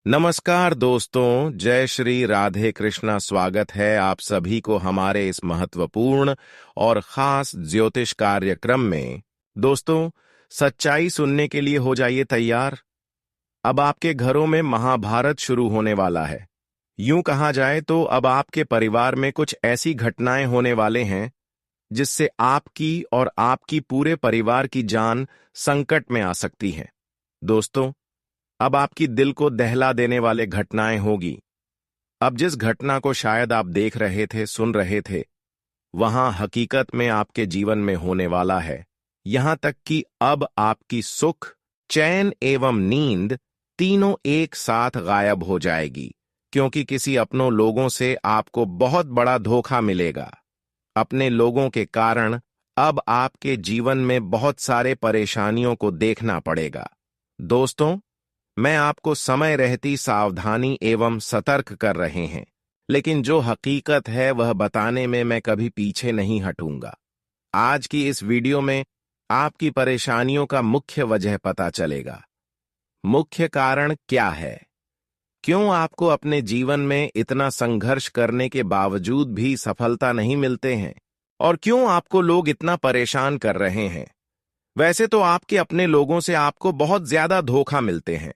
नमस्कार दोस्तों, जय श्री राधे कृष्णा। स्वागत है आप सभी को हमारे इस महत्वपूर्ण और खास ज्योतिष कार्यक्रम में। दोस्तों, सच्चाई सुनने के लिए हो जाइए तैयार। अब आपके घरों में महाभारत शुरू होने वाला है। यूं कहा जाए तो अब आपके परिवार में कुछ ऐसी घटनाएं होने वाले हैं जिससे आपकी और आपकी पूरे परिवार की जान संकट में आ सकती है। दोस्तों, अब आपकी दिल को दहला देने वाले घटनाएं होगी। अब जिस घटना को शायद आप देख रहे थे, सुन रहे थे, वहां हकीकत में आपके जीवन में होने वाला है। यहां तक कि अब आपकी सुख, चैन एवं नींद तीनों एक साथ गायब हो जाएगी, क्योंकि किसी अपनों लोगों से आपको बहुत बड़ा धोखा मिलेगा। अपने लोगों के कारण अब आपके जीवन में बहुत सारे परेशानियों को देखना पड़ेगा। दोस्तों, मैं आपको समय रहती सावधानी एवं सतर्क कर रहे हैं, लेकिन जो हकीकत है वह बताने में मैं कभी पीछे नहीं हटूंगा। आज की इस वीडियो में आपकी परेशानियों का मुख्य वजह पता चलेगा। मुख्य कारण क्या है? क्यों आपको अपने जीवन में इतना संघर्ष करने के बावजूद भी सफलता नहीं मिलते हैं? और क्यों आपको लोग इतना परेशान कर रहे हैं? वैसे तो आपके अपने लोगों से आपको बहुत ज्यादा धोखा मिलते हैं।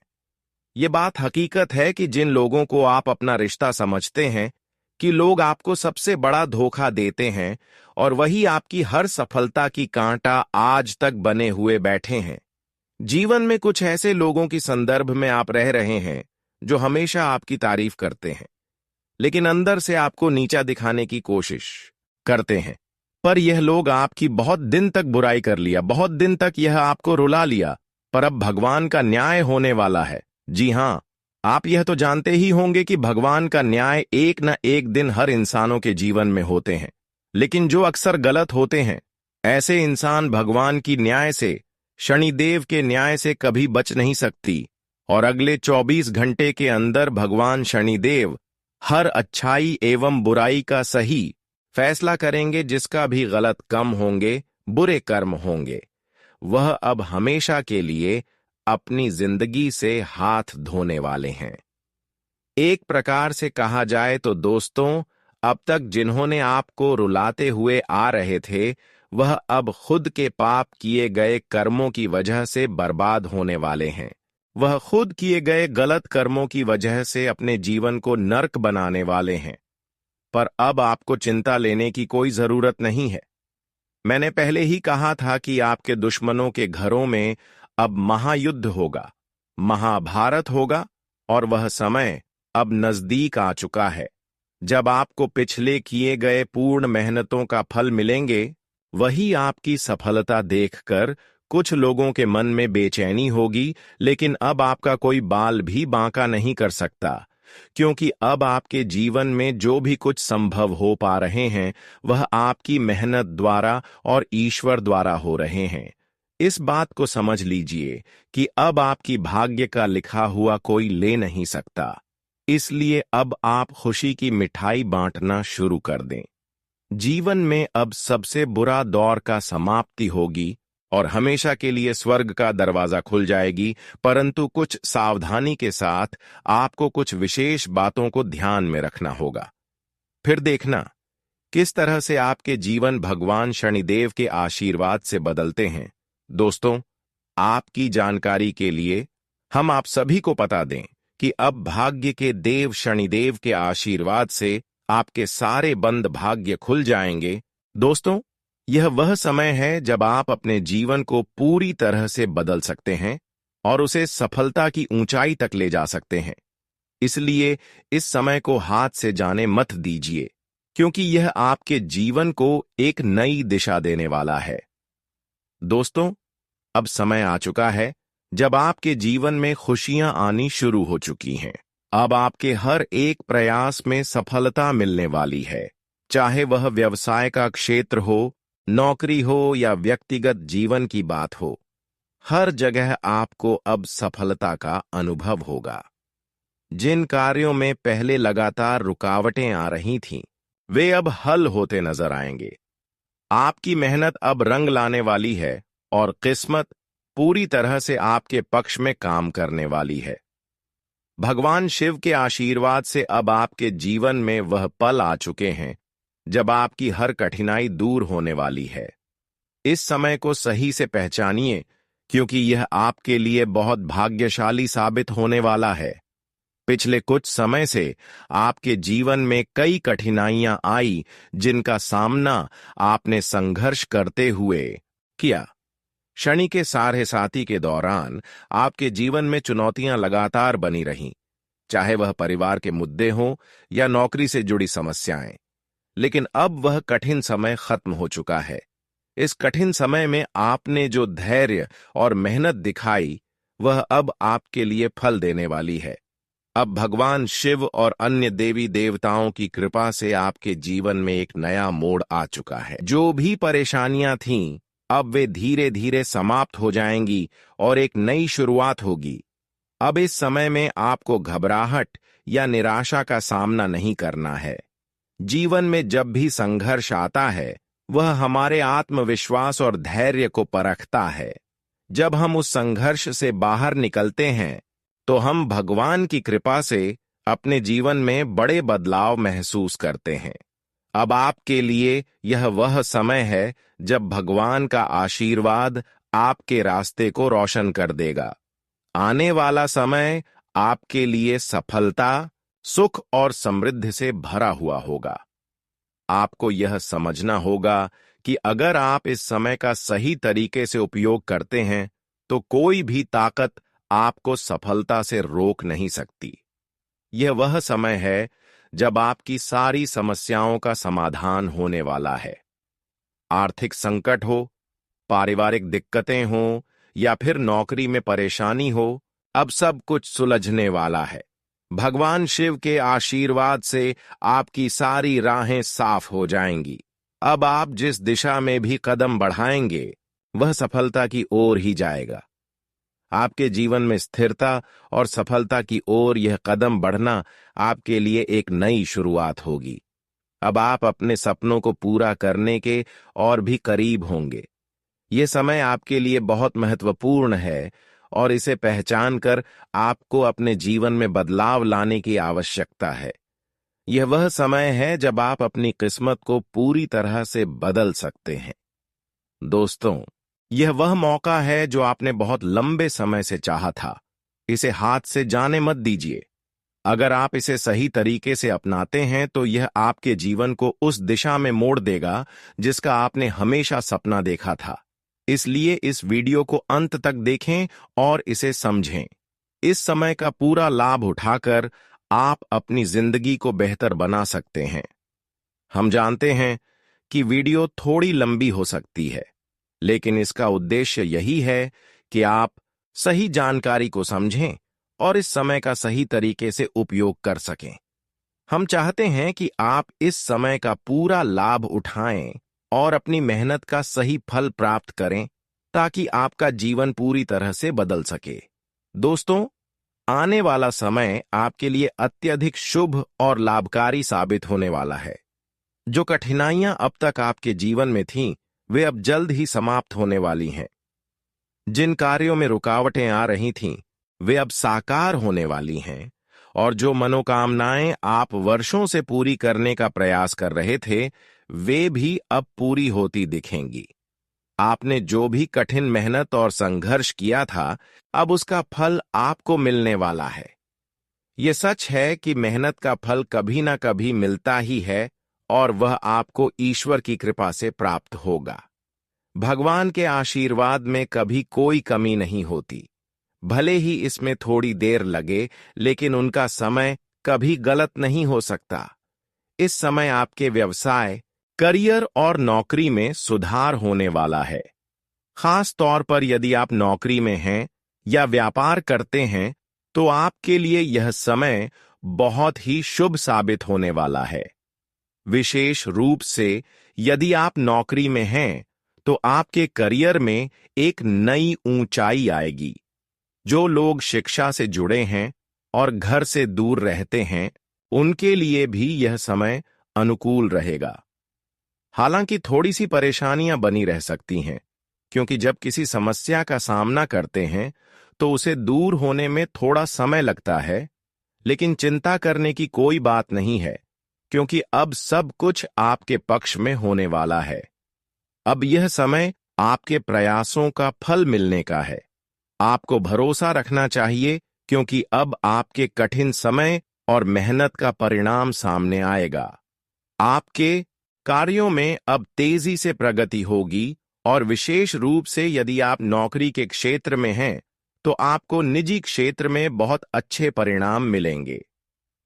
ये बात हकीकत है कि जिन लोगों को आप अपना रिश्ता समझते हैं कि लोग आपको सबसे बड़ा धोखा देते हैं, और वही आपकी हर सफलता की कांटा आज तक बने हुए बैठे हैं। जीवन में कुछ ऐसे लोगों की संदर्भ में आप रह रहे हैं जो हमेशा आपकी तारीफ करते हैं, लेकिन अंदर से आपको नीचा दिखाने की कोशिश करते हैं। पर यह लोग आपकी बहुत दिन तक बुराई कर लिया, बहुत दिन तक यह आपको रुला लिया, पर अब भगवान का न्याय होने वाला है। जी हां, आप यह तो जानते ही होंगे कि भगवान का न्याय एक न एक दिन हर इंसानों के जीवन में होते हैं, लेकिन जो अक्सर गलत होते हैं, ऐसे इंसान भगवान की न्याय से, शनिदेव के न्याय से कभी बच नहीं सकती। और अगले 24 घंटे के अंदर भगवान शनिदेव हर अच्छाई एवं बुराई का सही फैसला करेंगे। जिसका भी गलत कम होंगे, बुरे कर्म होंगे, वह अब हमेशा के लिए अपनी जिंदगी से हाथ धोने वाले हैं। एक प्रकार से कहा जाए तो दोस्तों, अब तक जिन्होंने आपको रुलाते हुए आ रहे थे, वह अब खुद के पाप किए गए कर्मों की वजह से बर्बाद होने वाले हैं। वह खुद किए गए गलत कर्मों की वजह से अपने जीवन को नर्क बनाने वाले हैं। पर अब आपको चिंता लेने की कोई जरूरत नहीं है। मैंने पहले ही कहा था कि आपके दुश्मनों के घरों में अब महायुद्ध होगा, महाभारत होगा, और वह समय अब नजदीक आ चुका है जब आपको पिछले किए गए पूर्ण मेहनतों का फल मिलेंगे। वही आपकी सफलता देखकर कुछ लोगों के मन में बेचैनी होगी, लेकिन अब आपका कोई बाल भी बांका नहीं कर सकता, क्योंकि अब आपके जीवन में जो भी कुछ संभव हो पा रहे हैं, वह आपकी मेहनत द्वारा और ईश्वर द्वारा हो रहे हैं। इस बात को समझ लीजिए कि अब आपकी भाग्य का लिखा हुआ कोई ले नहीं सकता। इसलिए अब आप खुशी की मिठाई बांटना शुरू कर दें। जीवन में अब सबसे बुरा दौर का समाप्ति होगी और हमेशा के लिए स्वर्ग का दरवाजा खुल जाएगी, परंतु कुछ सावधानी के साथ आपको कुछ विशेष बातों को ध्यान में रखना होगा। फिर देखना किस तरह से आपके जीवन भगवान शनिदेव के आशीर्वाद से बदलते हैं। दोस्तों, आपकी जानकारी के लिए हम आप सभी को बता दें कि अब भाग्य के देव शनिदेव के आशीर्वाद से आपके सारे बंद भाग्य खुल जाएंगे। दोस्तों, यह वह समय है जब आप अपने जीवन को पूरी तरह से बदल सकते हैं और उसे सफलता की ऊंचाई तक ले जा सकते हैं। इसलिए इस समय को हाथ से जाने मत दीजिए, क्योंकि यह आपके जीवन को एक नई दिशा देने वाला है। दोस्तों, अब समय आ चुका है जब आपके जीवन में खुशियां आनी शुरू हो चुकी हैं। अब आपके हर एक प्रयास में सफलता मिलने वाली है, चाहे वह व्यवसाय का क्षेत्र हो, नौकरी हो या व्यक्तिगत जीवन की बात हो। हर जगह आपको अब सफलता का अनुभव होगा। जिन कार्यों में पहले लगातार रुकावटें आ रही थीं, वे अब हल होते नजर आएंगे। आपकी मेहनत अब रंग लाने वाली है और किस्मत पूरी तरह से आपके पक्ष में काम करने वाली है। भगवान शिव के आशीर्वाद से अब आपके जीवन में वह पल आ चुके हैं जब आपकी हर कठिनाई दूर होने वाली है। इस समय को सही से पहचानिए, क्योंकि यह आपके लिए बहुत भाग्यशाली साबित होने वाला है। पिछले कुछ समय से आपके जीवन में कई कठिनाइयां आई, जिनका सामना आपने संघर्ष करते हुए किया। शनि के साढ़े साथी के दौरान आपके जीवन में चुनौतियां लगातार बनी रहीं, चाहे वह परिवार के मुद्दे हों या नौकरी से जुड़ी समस्याएं। लेकिन अब वह कठिन समय खत्म हो चुका है। इस कठिन समय में आपने जो धैर्य और मेहनत दिखाई, वह अब आपके लिए फल देने वाली है। अब भगवान शिव और अन्य देवी देवताओं की कृपा से आपके जीवन में एक नया मोड़ आ चुका है। जो भी परेशानियां थीं, अब वे धीरे धीरे समाप्त हो जाएंगी और एक नई शुरुआत होगी। अब इस समय में आपको घबराहट या निराशा का सामना नहीं करना है। जीवन में जब भी संघर्ष आता है, वह हमारे आत्मविश्वास और धैर्य को परखता है। जब हम उस संघर्ष से बाहर निकलते हैं, तो हम भगवान की कृपा से अपने जीवन में बड़े बदलाव महसूस करते हैं। अब आपके लिए यह वह समय है जब भगवान का आशीर्वाद आपके रास्ते को रोशन कर देगा। आने वाला समय आपके लिए सफलता, सुख और समृद्धि से भरा हुआ होगा। आपको यह समझना होगा कि अगर आप इस समय का सही तरीके से उपयोग करते हैं, तो कोई भी ताकत आपको सफलता से रोक नहीं सकती। यह वह समय है जब आपकी सारी समस्याओं का समाधान होने वाला है। आर्थिक संकट हो, पारिवारिक दिक्कतें हों या फिर नौकरी में परेशानी हो, अब सब कुछ सुलझने वाला है। भगवान शिव के आशीर्वाद से आपकी सारी राहें साफ हो जाएंगी। अब आप जिस दिशा में भी कदम बढ़ाएंगे, वह सफलता की ओर ही जाएगा। आपके जीवन में स्थिरता और सफलता की ओर यह कदम बढ़ना आपके लिए एक नई शुरुआत होगी। अब आप अपने सपनों को पूरा करने के और भी करीब होंगे। ये समय आपके लिए बहुत महत्वपूर्ण है और इसे पहचान कर आपको अपने जीवन में बदलाव लाने की आवश्यकता है। यह वह समय है जब आप अपनी किस्मत को पूरी तरह से बदल सकते हैं। दोस्तों, यह वह मौका है जो आपने बहुत लंबे समय से चाहा था। इसे हाथ से जाने मत दीजिए। अगर आप इसे सही तरीके से अपनाते हैं, तो यह आपके जीवन को उस दिशा में मोड़ देगा जिसका आपने हमेशा सपना देखा था। इसलिए इस वीडियो को अंत तक देखें और इसे समझें। इस समय का पूरा लाभ उठाकर आप अपनी जिंदगी को बेहतर बना सकते हैं। हम जानते हैं कि वीडियो थोड़ी लंबी हो सकती है, लेकिन इसका उद्देश्य यही है कि आप सही जानकारी को समझें और इस समय का सही तरीके से उपयोग कर सकें। हम चाहते हैं कि आप इस समय का पूरा लाभ उठाएं और अपनी मेहनत का सही फल प्राप्त करें, ताकि आपका जीवन पूरी तरह से बदल सके। दोस्तों, आने वाला समय आपके लिए अत्यधिक शुभ और लाभकारी साबित होने वाला है। जो कठिनाइयां अब तक आपके जीवन में थीं, वे अब जल्द ही समाप्त होने वाली हैं। जिन कार्यों में रुकावटें आ रही थीं, वे अब साकार होने वाली हैं, और जो मनोकामनाएं आप वर्षों से पूरी करने का प्रयास कर रहे थे, वे भी अब पूरी होती दिखेंगी। आपने जो भी कठिन मेहनत और संघर्ष किया था, अब उसका फल आपको मिलने वाला है। ये सच है कि मेहनत का फल कभी ना कभी मिलता ही है, और वह आपको ईश्वर की कृपा से प्राप्त होगा। भगवान के आशीर्वाद में कभी कोई कमी नहीं होती। भले ही इसमें थोड़ी देर लगे, लेकिन उनका समय कभी गलत नहीं हो सकता। इस समय आपके व्यवसाय, करियर और नौकरी में सुधार होने वाला है। खास तौर पर यदि आप नौकरी में हैं या व्यापार करते हैं, तो आपके लिए यह समय बहुत ही शुभ साबित होने वाला है। विशेष रूप से यदि आप नौकरी में हैं, तो आपके करियर में एक नई ऊंचाई आएगी। जो लोग शिक्षा से जुड़े हैं और घर से दूर रहते हैं, उनके लिए भी यह समय अनुकूल रहेगा। हालांकि थोड़ी सी परेशानियां बनी रह सकती हैं, क्योंकि जब किसी समस्या का सामना करते हैं, तो उसे दूर होने में थोड़ा समय लगता है लेकिन चिंता करने की कोई बात नहीं है, क्योंकि अब सब कुछ आपके पक्ष में होने वाला है। अब यह समय आपके प्रयासों का फल मिलने का है। आपको भरोसा रखना चाहिए, क्योंकि अब आपके कठिन समय और मेहनत का परिणाम सामने आएगा। आपके कार्यों में अब तेजी से प्रगति होगी, और विशेष रूप से यदि आप नौकरी के क्षेत्र में हैं, तो आपको निजी क्षेत्र में बहुत अच्छे परिणाम मिलेंगे।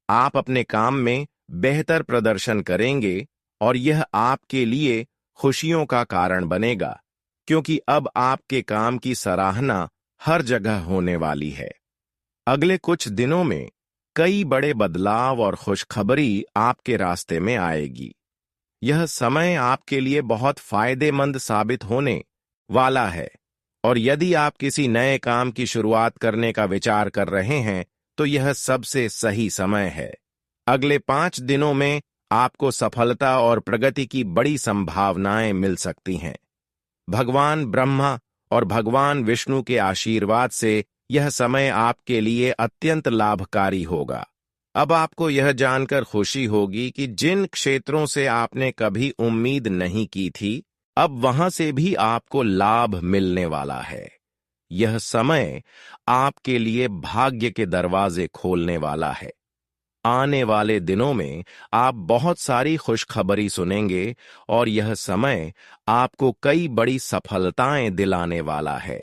आप अपने काम में बेहतर प्रदर्शन करेंगे, और यह आपके लिए खुशियों का कारण बनेगा, क्योंकि अब आपके काम की सराहना हर जगह होने वाली है। अगले कुछ दिनों में कई बड़े बदलाव और खुशखबरी आपके रास्ते में आएगी। यह समय आपके लिए बहुत फायदेमंद साबित होने वाला है, और यदि आप किसी नए काम की शुरुआत करने का विचार कर रहे हैं, तो यह सबसे सही समय है। अगले 5 दिनों में आपको सफलता और प्रगति की बड़ी संभावनाएं मिल सकती हैं। भगवान ब्रह्मा और भगवान विष्णु के आशीर्वाद से यह समय आपके लिए अत्यंत लाभकारी होगा। अब आपको यह जानकर खुशी होगी कि जिन क्षेत्रों से आपने कभी उम्मीद नहीं की थी, अब वहां से भी आपको लाभ मिलने वाला है। यह समय आपके लिए भाग्य के दरवाजे खोलने वाला है। आने वाले दिनों में आप बहुत सारी खुशखबरी सुनेंगे, और यह समय आपको कई बड़ी सफलताएं दिलाने वाला है।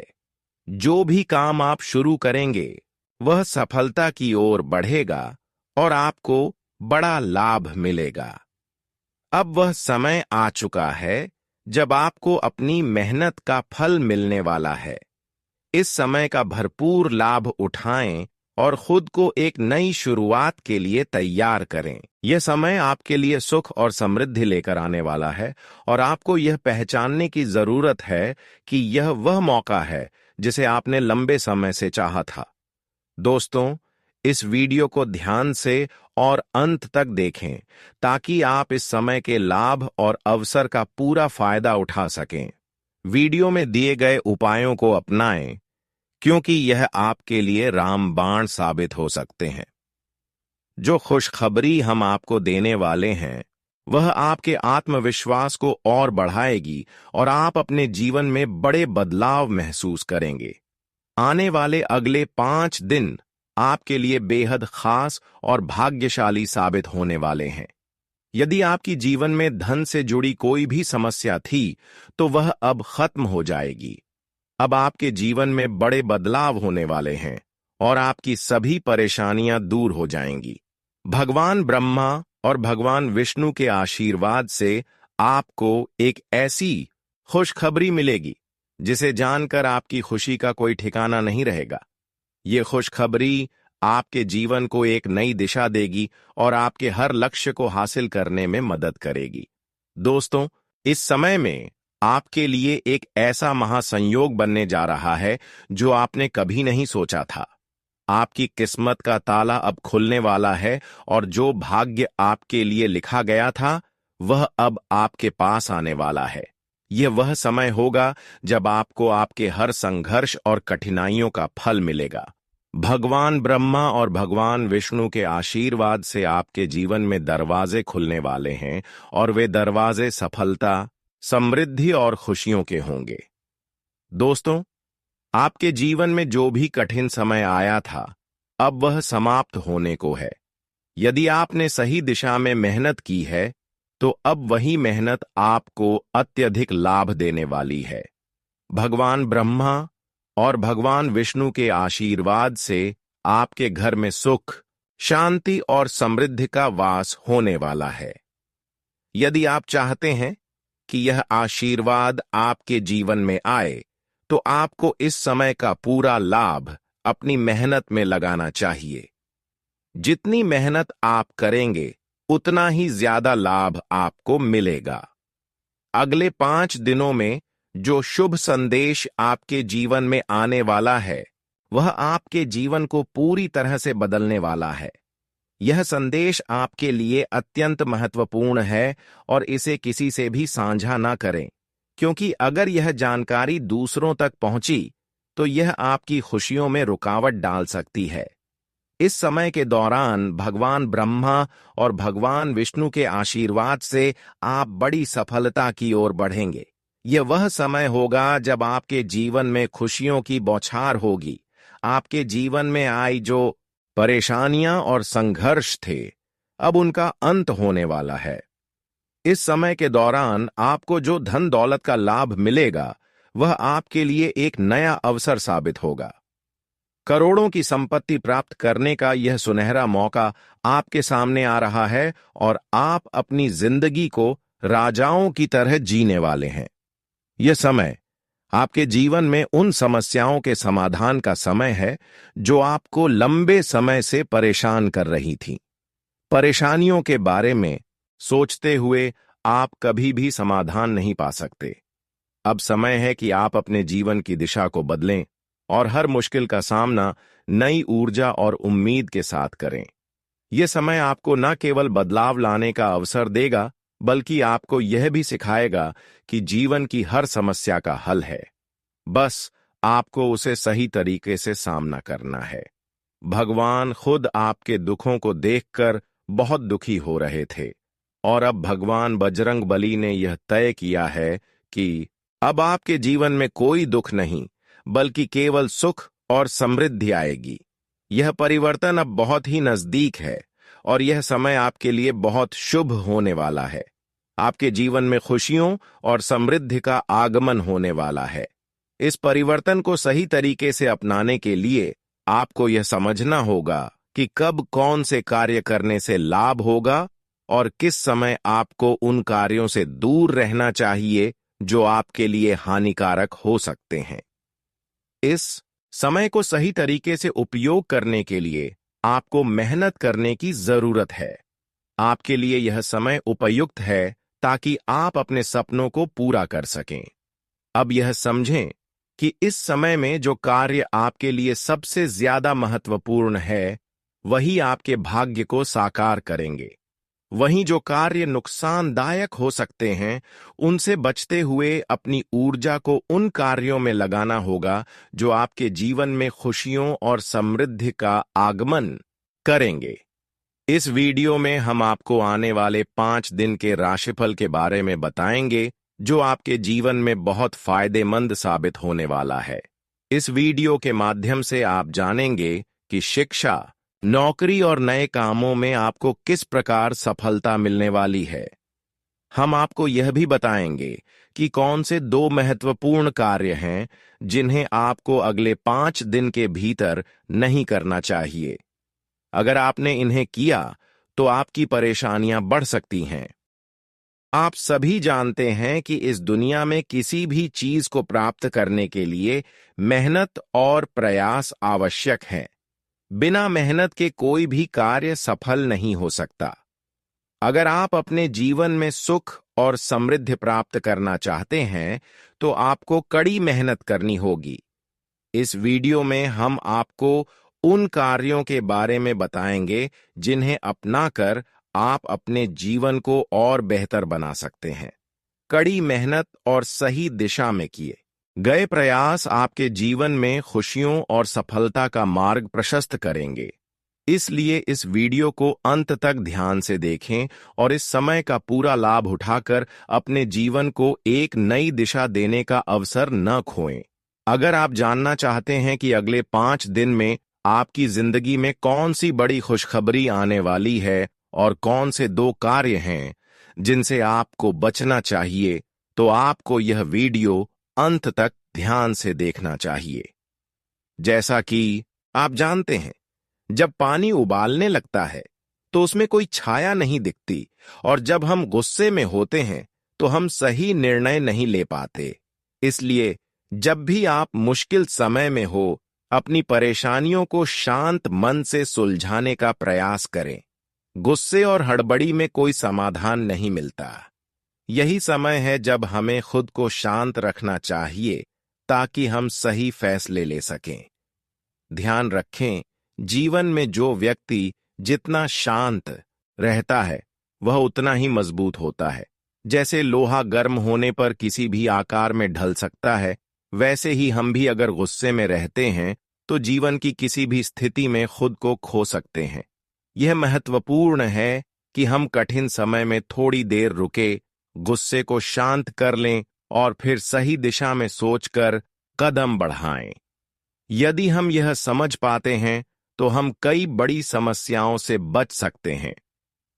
जो भी काम आप शुरू करेंगे, वह सफलता की ओर बढ़ेगा, और आपको बड़ा लाभ मिलेगा। अब वह समय आ चुका है जब आपको अपनी मेहनत का फल मिलने वाला है। इस समय का भरपूर लाभ उठाएं और खुद को एक नई शुरुआत के लिए तैयार करें। यह समय आपके लिए सुख और समृद्धि लेकर आने वाला है, और आपको यह पहचानने की जरूरत है कि यह वह मौका है जिसे आपने लंबे समय से चाहा था। दोस्तों, इस वीडियो को ध्यान से और अंत तक देखें, ताकि आप इस समय के लाभ और अवसर का पूरा फायदा उठा सकें। वीडियो में दिए गए उपायों को अपनाएं, क्योंकि यह आपके लिए रामबाण साबित हो सकते हैं। जो खुशखबरी हम आपको देने वाले हैं, वह आपके आत्मविश्वास को और बढ़ाएगी, और आप अपने जीवन में बड़े बदलाव महसूस करेंगे। आने वाले अगले 5 दिन आपके लिए बेहद खास और भाग्यशाली साबित होने वाले हैं। यदि आपकी जीवन में धन से जुड़ी कोई भी समस्या थी, तो वह अब खत्म हो जाएगी। अब आपके जीवन में बड़े बदलाव होने वाले हैं, और आपकी सभी परेशानियां दूर हो जाएंगी। भगवान ब्रह्मा और भगवान विष्णु के आशीर्वाद से आपको एक ऐसी खुशखबरी मिलेगी जिसे जानकर आपकी खुशी का कोई ठिकाना नहीं रहेगा। ये खुशखबरी आपके जीवन को एक नई दिशा देगी, और आपके हर लक्ष्य को हासिल करने में मदद करेगी। दोस्तों, इस समय में आपके लिए एक ऐसा महासंयोग बनने जा रहा है जो आपने कभी नहीं सोचा था। आपकी किस्मत का ताला अब खुलने वाला है, और जो भाग्य आपके लिए लिखा गया था, वह अब आपके पास आने वाला है। यह वह समय होगा जब आपको आपके हर संघर्ष और कठिनाइयों का फल मिलेगा। भगवान ब्रह्मा और भगवान विष्णु के आशीर्वाद से आपके जीवन में दरवाजे खुलने वाले हैं, और वे दरवाजे सफलता, समृद्धि और खुशियों के होंगे। दोस्तों, आपके जीवन में जो भी कठिन समय आया था, अब वह समाप्त होने को है। यदि आपने सही दिशा में मेहनत की है, तो अब वही मेहनत आपको अत्यधिक लाभ देने वाली है। भगवान ब्रह्मा और भगवान विष्णु के आशीर्वाद से आपके घर में सुख, शांति और समृद्धि का वास होने वाला है। यदि आप चाहते हैं कि यह आशीर्वाद आपके जीवन में आए, तो आपको इस समय का पूरा लाभ अपनी मेहनत में लगाना चाहिए। जितनी मेहनत आप करेंगे, उतना ही ज्यादा लाभ आपको मिलेगा। अगले 5 दिनों में जो शुभ संदेश आपके जीवन में आने वाला है, वह आपके जीवन को पूरी तरह से बदलने वाला है। यह संदेश आपके लिए अत्यंत महत्वपूर्ण है, और इसे किसी से भी साझा ना करें, क्योंकि अगर यह जानकारी दूसरों तक पहुंची, तो यह आपकी खुशियों में रुकावट डाल सकती है। इस समय के दौरान भगवान ब्रह्मा और भगवान विष्णु के आशीर्वाद से आप बड़ी सफलता की ओर बढ़ेंगे। यह वह समय होगा जब आपके जीवन में खुशियों की बौछार होगी। आपके जीवन में आई जो परेशानियां और संघर्ष थे, अब उनका अंत होने वाला है। इस समय के दौरान आपको जो धन दौलत का लाभ मिलेगा, वह आपके लिए एक नया अवसर साबित होगा। करोड़ों की संपत्ति प्राप्त करने का यह सुनहरा मौका आपके सामने आ रहा है और आप अपनी जिंदगी को राजाओं की तरह जीने वाले हैं। यह समय आपके जीवन में उन समस्याओं के समाधान का समय है जो आपको लंबे समय से परेशान कर रही थीं। परेशानियों के बारे में सोचते हुए आप कभी भी समाधान नहीं पा सकते। अब समय है कि आप अपने जीवन की दिशा को बदलें और हर मुश्किल का सामना नई ऊर्जा और उम्मीद के साथ करें। यह समय आपको न केवल बदलाव लाने का अवसर देगा, बल्कि आपको यह भी सिखाएगा कि जीवन की हर समस्या का हल है। बस आपको उसे सही तरीके से सामना करना है। भगवान खुद आपके दुखों को देखकर बहुत दुखी हो रहे थे और अब भगवान बजरंग बली ने यह तय किया है कि अब आपके जीवन में कोई दुख नहीं, बल्कि केवल सुख और समृद्धि आएगी। यह परिवर्तन अब बहुत ही नजदीक है और यह समय आपके लिए बहुत शुभ होने वाला है। आपके जीवन में खुशियों और समृद्धि का आगमन होने वाला है। इस परिवर्तन को सही तरीके से अपनाने के लिए आपको यह समझना होगा कि कब कौन से कार्य करने से लाभ होगा और किस समय आपको उन कार्यों से दूर रहना चाहिए जो आपके लिए हानिकारक हो सकते हैं। इस समय को सही तरीके से उपयोग करने के लिए आपको मेहनत करने की जरूरत है। आपके लिए यह समय उपयुक्त है ताकि आप अपने सपनों को पूरा कर सकें। अब यह समझें कि इस समय में जो कार्य आपके लिए सबसे ज्यादा महत्वपूर्ण है, वही आपके भाग्य को साकार करेंगे। वहीं जो कार्य नुकसानदायक हो सकते हैं, उनसे बचते हुए अपनी ऊर्जा को उन कार्यों में लगाना होगा जो आपके जीवन में खुशियों और समृद्धि का आगमन करेंगे। इस वीडियो में हम आपको आने वाले 5 दिन के राशिफल के बारे में बताएंगे, जो आपके जीवन में बहुत फायदेमंद साबित होने वाला है। इस वीडियो के माध्यम से आप जानेंगे कि शिक्षा, नौकरी और नए कामों में आपको किस प्रकार सफलता मिलने वाली है। हम आपको यह भी बताएंगे कि कौन से 2 महत्वपूर्ण कार्य हैं जिन्हें आपको अगले 5 दिन के भीतर नहीं करना चाहिए। अगर आपने इन्हें किया तो आपकी परेशानियां बढ़ सकती हैं। आप सभी जानते हैं कि इस दुनिया में किसी भी चीज को प्राप्त करने के लिए मेहनत और प्रयास आवश्यक है। बिना मेहनत के कोई भी कार्य सफल नहीं हो सकता। अगर आप अपने जीवन में सुख और समृद्धि प्राप्त करना चाहते हैं, तो आपको कड़ी मेहनत करनी होगी। इस वीडियो में हम आपको उन कार्यों के बारे में बताएंगे जिन्हें अपनाकर आप अपने जीवन को और बेहतर बना सकते हैं। कड़ी मेहनत और सही दिशा में किए गए प्रयास आपके जीवन में खुशियों और सफलता का मार्ग प्रशस्त करेंगे। इसलिए इस वीडियो को अंत तक ध्यान से देखें और इस समय का पूरा लाभ उठाकर अपने जीवन को एक नई दिशा देने का अवसर न खोएं। अगर आप जानना चाहते हैं कि अगले 5 दिन में आपकी जिंदगी में कौन सी बड़ी खुशखबरी आने वाली है और कौन से 2 कार्य हैं जिनसे आपको बचना चाहिए, तो आपको यह वीडियो अंत तक ध्यान से देखना चाहिए। जैसा कि आप जानते हैं, जब पानी उबालने लगता है तो उसमें कोई छाया नहीं दिखती, और जब हम गुस्से में होते हैं तो हम सही निर्णय नहीं ले पाते। इसलिए जब भी आप मुश्किल समय में हो, अपनी परेशानियों को शांत मन से सुलझाने का प्रयास करें। गुस्से और हड़बड़ी में कोई समाधान नहीं मिलता। यही समय है जब हमें खुद को शांत रखना चाहिए ताकि हम सही फैसले ले सकें। ध्यान रखें, जीवन में जो व्यक्ति जितना शांत रहता है, वह उतना ही मजबूत होता है। जैसे लोहा गर्म होने पर किसी भी आकार में ढल सकता है, वैसे ही हम भी अगर गुस्से में रहते हैं तो जीवन की किसी भी स्थिति में खुद को खो सकते हैं। यह महत्वपूर्ण है कि हम कठिन समय में थोड़ी देर रुके, गुस्से को शांत कर लें और फिर सही दिशा में सोचकर कदम बढ़ाएं। यदि हम यह समझ पाते हैं तो हम कई बड़ी समस्याओं से बच सकते हैं।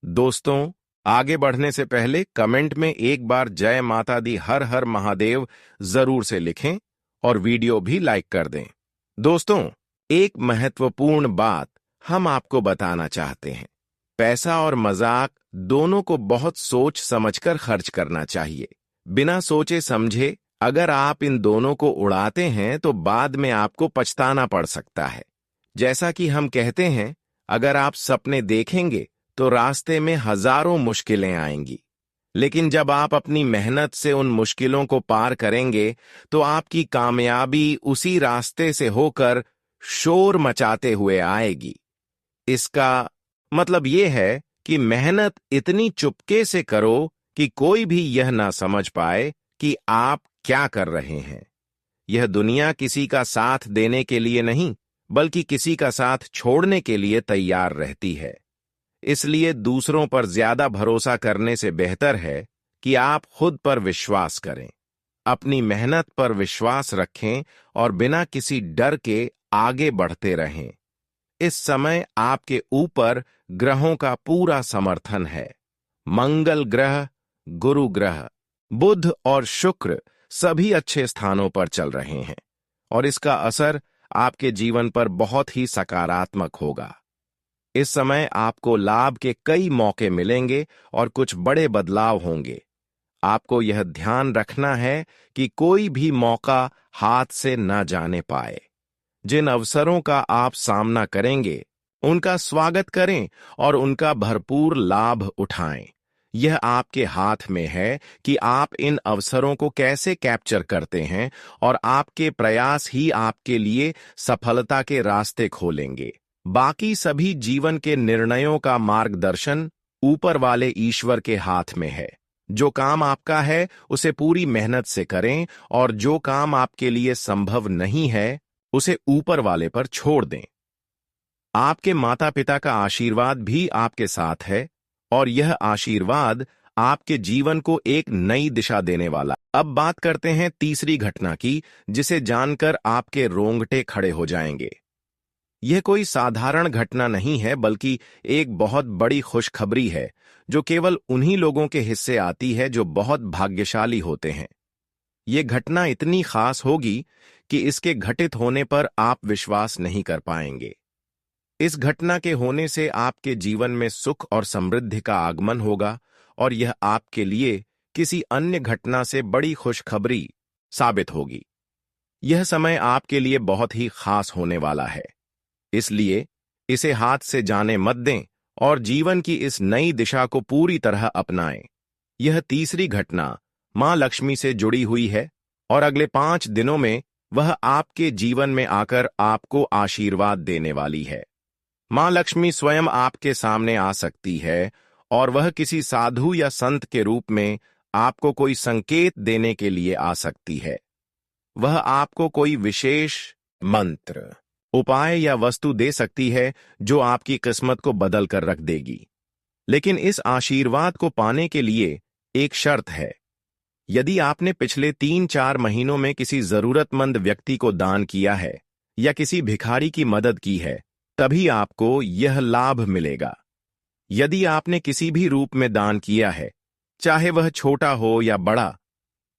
दोस्तों, आगे बढ़ने से पहले कमेंट में एक बार जय माता दी हर हर महादेव जरूर से लिखें और वीडियो भी लाइक कर दें। दोस्तों, एक महत्वपूर्ण बात हम आपको बताना चाहते हैं। पैसा और मजाक दोनों को बहुत सोच समझकर खर्च करना चाहिए। बिना सोचे समझे अगर आप इन दोनों को उड़ाते हैं तो बाद में आपको पछताना पड़ सकता है। जैसा कि हम कहते हैं, अगर आप सपने देखेंगे तो रास्ते में हजारों मुश्किलें आएंगी, लेकिन जब आप अपनी मेहनत से उन मुश्किलों को पार करेंगे तो आपकी कामयाबी उसी रास्ते से होकर शोर मचाते हुए आएगी। इसका मतलब यह है कि मेहनत इतनी चुपके से करो कि कोई भी यह ना समझ पाए कि आप क्या कर रहे हैं। यह दुनिया किसी का साथ देने के लिए नहीं, बल्कि किसी का साथ छोड़ने के लिए तैयार रहती है। इसलिए दूसरों पर ज्यादा भरोसा करने से बेहतर है कि आप खुद पर विश्वास करें, अपनी मेहनत पर विश्वास रखें और बिना किसी डर के आगे बढ़ते रहें। इस समय आपके ऊपर ग्रहों का पूरा समर्थन है। मंगल ग्रह, गुरु ग्रह, बुध और शुक्र सभी अच्छे स्थानों पर चल रहे हैं और इसका असर आपके जीवन पर बहुत ही सकारात्मक होगा। इस समय आपको लाभ के कई मौके मिलेंगे और कुछ बड़े बदलाव होंगे। आपको यह ध्यान रखना है कि कोई भी मौका हाथ से न जाने पाए। जिन अवसरों का आप सामना करेंगे, उनका स्वागत करें और उनका भरपूर लाभ उठाएं। यह आपके हाथ में है कि आप इन अवसरों को कैसे कैप्चर करते हैं और आपके प्रयास ही आपके लिए सफलता के रास्ते खोलेंगे। बाकी सभी जीवन के निर्णयों का मार्गदर्शन ऊपर वाले ईश्वर के हाथ में है। जो काम आपका है उसे पूरी मेहनत से करें और जो काम आपके लिए संभव नहीं है उसे ऊपर वाले पर छोड़ दें। आपके माता पिता का आशीर्वाद भी आपके साथ है और यह आशीर्वाद आपके जीवन को एक नई दिशा देने वाला। अब बात करते हैं तीसरी घटना की, जिसे जानकर आपके रोंगटे खड़े हो जाएंगे। यह कोई साधारण घटना नहीं है, बल्कि एक बहुत बड़ी खुशखबरी है जो केवल उन्हीं लोगों के हिस्से आती है जो बहुत भाग्यशाली होते हैं। यह घटना इतनी खास होगी कि इसके घटित होने पर आप विश्वास नहीं कर पाएंगे। इस घटना के होने से आपके जीवन में सुख और समृद्धि का आगमन होगा और यह आपके लिए किसी अन्य घटना से बड़ी खुशखबरी साबित होगी। यह समय आपके लिए बहुत ही खास होने वाला है, इसलिए इसे हाथ से जाने मत दें और जीवन की इस नई दिशा को पूरी तरह अपनाएं। यह तीसरी घटना मां लक्ष्मी से जुड़ी हुई है और अगले 5 दिनों में वह आपके जीवन में आकर आपको आशीर्वाद देने वाली है। मां लक्ष्मी स्वयं आपके सामने आ सकती है और वह किसी साधु या संत के रूप में आपको कोई संकेत देने के लिए आ सकती है। वह आपको कोई विशेष मंत्र, उपाय या वस्तु दे सकती है जो आपकी किस्मत को बदल कर रख देगी। लेकिन इस आशीर्वाद को पाने के लिए एक शर्त है। यदि आपने पिछले 3-4 महीनों में किसी जरूरतमंद व्यक्ति को दान किया है या किसी भिखारी की मदद की है, तभी आपको यह लाभ मिलेगा। यदि आपने किसी भी रूप में दान किया है, चाहे वह छोटा हो या बड़ा,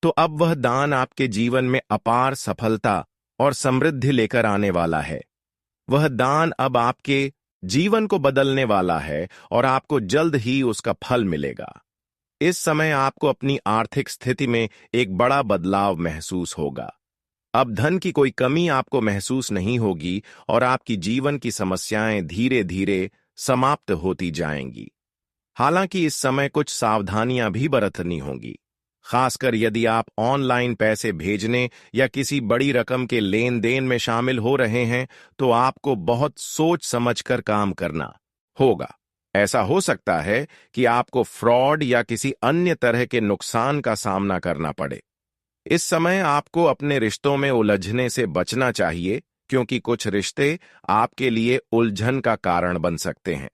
तो अब वह दान आपके जीवन में अपार सफलता और समृद्धि लेकर आने वाला है। वह दान अब आपके जीवन को बदलने वाला है और आपको जल्द ही उसका फल मिलेगा। इस समय आपको अपनी आर्थिक स्थिति में एक बड़ा बदलाव महसूस होगा। अब धन की कोई कमी आपको महसूस नहीं होगी और आपकी जीवन की समस्याएं धीरे धीरे समाप्त होती जाएंगी। हालांकि इस समय कुछ सावधानियां भी बरतनी होंगी, खासकर यदि आप ऑनलाइन पैसे भेजने या किसी बड़ी रकम के लेन देन में शामिल हो रहे हैं, तो आपको बहुत सोच समझकर काम करना होगा। ऐसा हो सकता है कि आपको फ्रॉड या किसी अन्य तरह के नुकसान का सामना करना पड़े। इस समय आपको अपने रिश्तों में उलझने से बचना चाहिए, क्योंकि कुछ रिश्ते आपके लिए उलझन का कारण बन सकते हैं।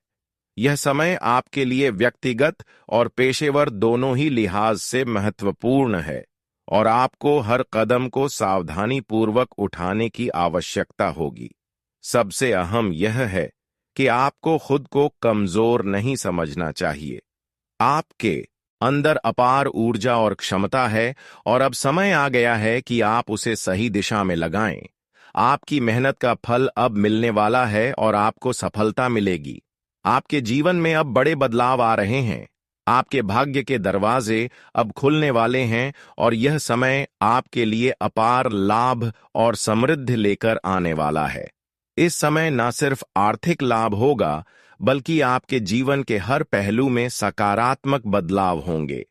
यह समय आपके लिए व्यक्तिगत और पेशेवर दोनों ही लिहाज से महत्वपूर्ण है और आपको हर कदम को सावधानी पूर्वक उठाने की आवश्यकता होगी। सबसे अहम यह है कि आपको खुद को कमजोर नहीं समझना चाहिए। आपके अंदर अपार ऊर्जा और क्षमता है और अब समय आ गया है कि आप उसे सही दिशा में लगाएं। आपकी मेहनत का फल अब मिलने वाला है और आपको सफलता मिलेगी। आपके जीवन में अब बड़े बदलाव आ रहे हैं। आपके भाग्य के दरवाजे अब खुलने वाले हैं और यह समय आपके लिए अपार लाभ और समृद्धि लेकर आने वाला है। इस समय न सिर्फ आर्थिक लाभ होगा, बल्कि आपके जीवन के हर पहलू में सकारात्मक बदलाव होंगे।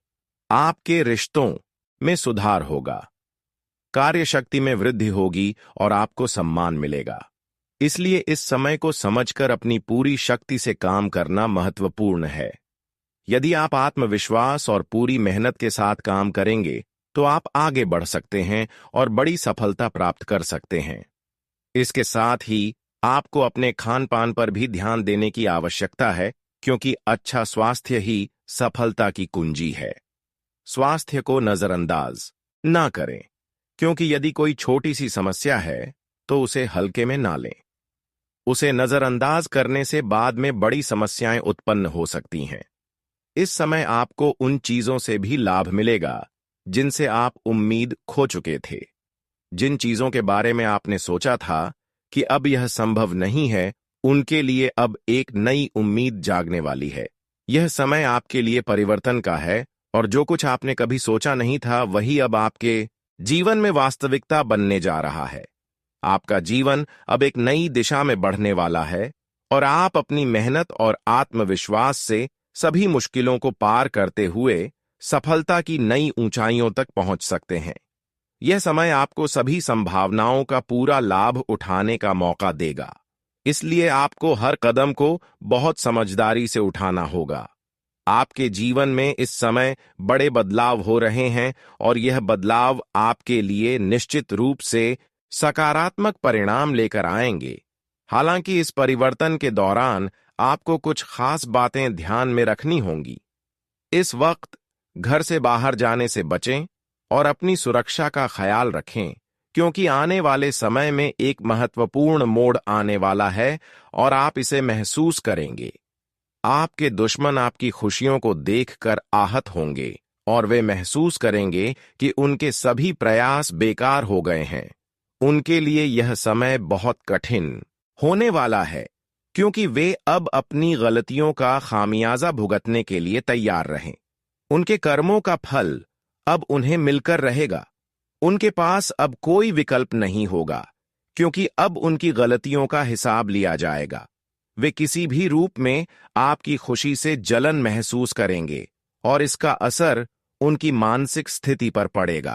आपके रिश्तों में सुधार होगा, कार्यशक्ति में वृद्धि होगी और आपको सम्मान मिलेगा। इसलिए इस समय को समझकर अपनी पूरी शक्ति से काम करना महत्वपूर्ण है। यदि आप आत्मविश्वास और पूरी मेहनत के साथ काम करेंगे, तो आप आगे बढ़ सकते हैं और बड़ी सफलता प्राप्त कर सकते हैं। इसके साथ ही आपको अपने खान पान पर भी ध्यान देने की आवश्यकता है, क्योंकि अच्छा स्वास्थ्य ही सफलता की कुंजी है। स्वास्थ्य को नजरअंदाज ना करें, क्योंकि यदि कोई छोटी सी समस्या है तो उसे हल्के में ना लें। उसे नजरअंदाज करने से बाद में बड़ी समस्याएं उत्पन्न हो सकती हैं। इस समय आपको उन चीजों से भी लाभ मिलेगा जिनसे आप उम्मीद खो चुके थे। जिन चीजों के बारे में आपने सोचा था कि अब यह संभव नहीं है, उनके लिए अब एक नई उम्मीद जागने वाली है। यह समय आपके लिए परिवर्तन का है और जो कुछ आपने कभी सोचा नहीं था, वही अब आपके जीवन में वास्तविकता बनने जा रहा है। आपका जीवन अब एक नई दिशा में बढ़ने वाला है और आप अपनी मेहनत और आत्मविश्वास से सभी मुश्किलों को पार करते हुए सफलता की नई ऊंचाइयों तक पहुंच सकते हैं। यह समय आपको सभी संभावनाओं का पूरा लाभ उठाने का मौका देगा। इसलिए आपको हर कदम को बहुत समझदारी से उठाना होगा। आपके जीवन में इस समय बड़े बदलाव हो रहे हैं और यह बदलाव आपके लिए निश्चित रूप से सकारात्मक परिणाम लेकर आएंगे। हालांकि इस परिवर्तन के दौरान आपको कुछ खास बातें ध्यान में रखनी होंगी। इस वक्त घर से बाहर जाने से बचें और अपनी सुरक्षा का ख्याल रखें, क्योंकि आने वाले समय में एक महत्वपूर्ण मोड़ आने वाला है और आप इसे महसूस करेंगे। आपके दुश्मन आपकी खुशियों को देखकर आहत होंगे और वे महसूस करेंगे कि उनके सभी प्रयास बेकार हो गए हैं। उनके लिए यह समय बहुत कठिन होने वाला है, क्योंकि वे अब अपनी गलतियों का खामियाजा भुगतने के लिए तैयार रहें। उनके कर्मों का फल अब उन्हें मिलकर रहेगा। उनके पास अब कोई विकल्प नहीं होगा, क्योंकि अब उनकी गलतियों का हिसाब लिया जाएगा। वे किसी भी रूप में आपकी खुशी से जलन महसूस करेंगे और इसका असर उनकी मानसिक स्थिति पर पड़ेगा।